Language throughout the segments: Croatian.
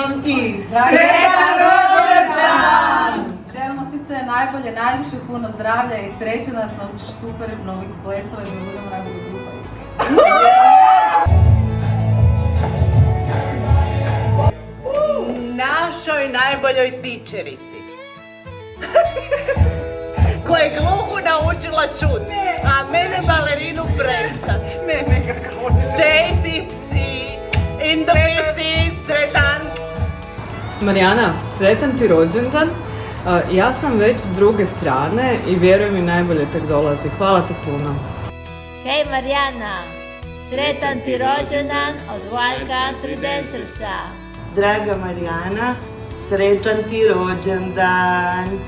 rođendan i Sretan rođendan! Želimo ti sve najbolje, najviše puno zdravlja i sreće, da nas naučiš super novih plesova i da budemo najbolji grupa. našoj najboljoj tičerici. Koja je gluhu naučila čut, a mene balerinu plesat. Nekako. Stay tipsy, in the 50s, sretan! Marijana, sretan ti rođendan. Ja sam već s druge strane i vjerujem mi najbolje tek dolazi. Hvala ti puno. Hej Marijana, sretan ti rođendan od Wild Country Dancersa. Draga Marijana, sretan ti rođendan.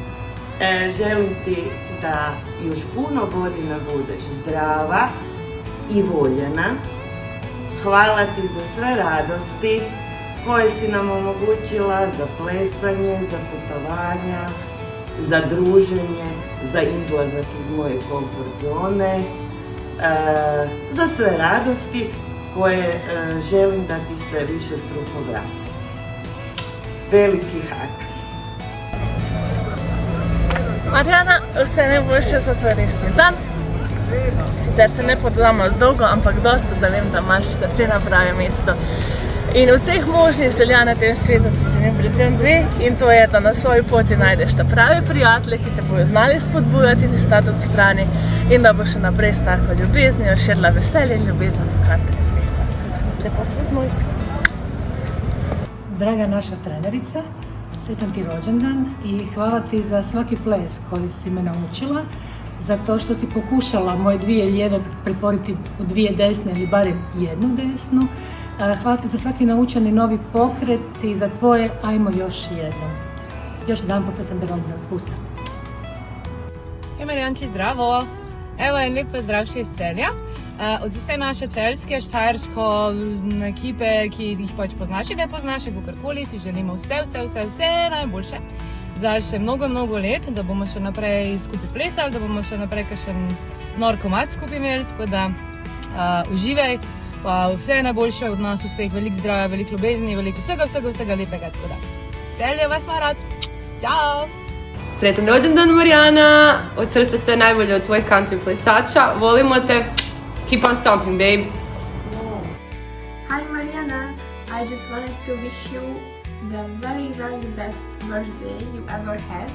Želim ti da još puno godina budeš zdrava i voljena. Hvala ti za sve radosti koje si nam omogućila, za plesanje, za putovanja, za druženje, za izlazak iz moje komfort zone, za sve radosti koje želim da ti se više struko vrati. Veliki hak. Marijana, vse najboljše za tvoj resni dan. Sicer se ne poznamo dolgo, ampak dosta, da vem, da imaš srce na pravem mestu. In vseh možnih želja na tem svetu ti želim predvsem dve, in to je, da na svoji poti najdeš ta pravi prijatelje, ki te bojo znali spodbujati in stati ob strani, in da boš še naprej s tako ljubeznijo širila veselje in ljubezen do country plesa. Lepo praznuj! Draga naša trenerica, sretan ti rođendan i hvala ti za svaki ples koji si me naučila, za to što si pokušala moje dvije lijeve pretvoriti u dvije desne ili barem jednu desnu. Hvala ti za svaki naučeni novi pokret i za tvoje ajmo još jednom. Još jedan posretan ti rođendan. Pusa. Hej Marijanči, zdravo! Evo en lep pozdrav še iz Celja. Od vse naše celjske, štajersko ekipe, ki jih pač poznaš in ne poznaš, kakorkoli, ti želimo vse najboljše. Za še mnogo let, da bomo še naprej skupaj plesali, da bomo še naprej kakšen nor komad skupaj imeli, tako da uživaj, pa vse najboljše od nas vseh, veliko zdravja, veliko ljubezni, veliko vsega lepega, tako da. Celje vas ima rad! Ćao! Sretan rođendan Marijana, od srca sve najbolje od tvojih country plesača, volimo te, keep on stomping babe! Hi Mariana, I just wanted to wish you the very best birthday you ever had.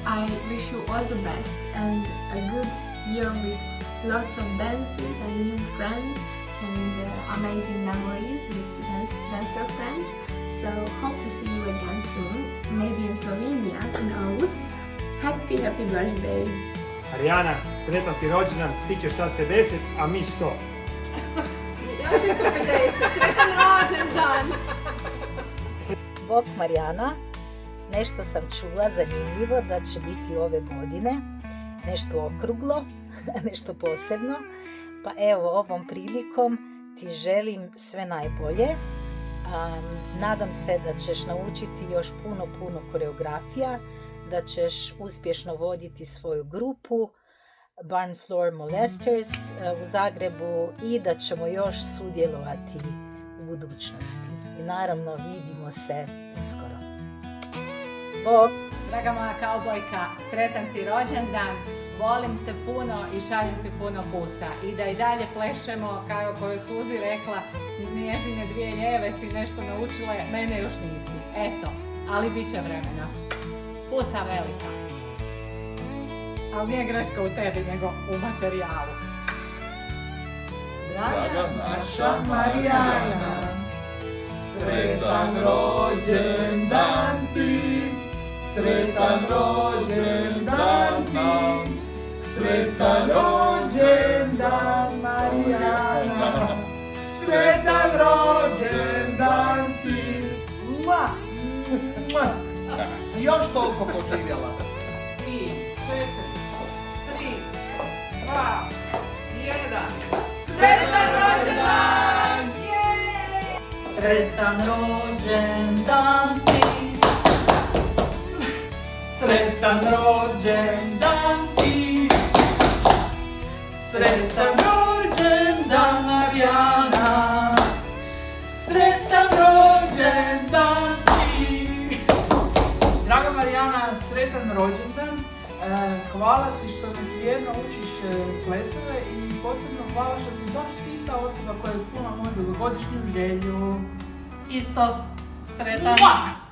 I wish you all the best and a good year with lots of dances and new friends and amazing memories with dancer friends. So hope to see you again soon, maybe in Slovenia in August. Happy birthday! Marijana, sretan ti rođendan, ti ćeš sad 50, a mi 100. Ja ću isto 50, sretan rođendan! Bok Marijana, nešto sam čula zanimljivo da će biti ove godine, nešto okruglo, nešto posebno, pa evo ovom prilikom ti želim sve najbolje. Nadam se da ćeš naučiti još puno koreografija, da ćeš uspješno voditi svoju grupu Barn Floor Molesters u Zagrebu i da ćemo još sudjelovati u budućnosti. I naravno vidimo se uskoro. Bok! Draga moja kaubojka, sretan ti rođendan, volim te puno i šaljem ti puno pusa. I da i dalje plešemo, kako je Suzi rekla, njezine dvije lijeve si nešto naučile, mene još nisi. Eto, ali bit će vremena. Pusa velika. Ali nije greška u tebi, nego u materijalu. Draga naša Marijana, sretan rođendan ti, sretan rođendan ti, sretan rođendan Marijana, sretan rođendan ti. Još toliko poživjela. 3, 4, 3, 2, 1. Sretan rođendan! Sretan rođendan ti! Sretan rođendan ti! Sretan rođendan Marijana! Sretan rođendan ti! rođendan. Hvala ti što me svjerno učiš plesove i posebno hvala što si baš ti ta osoba koja je ispunila moju dugogodišnju želju. Isto, sretan. Mua!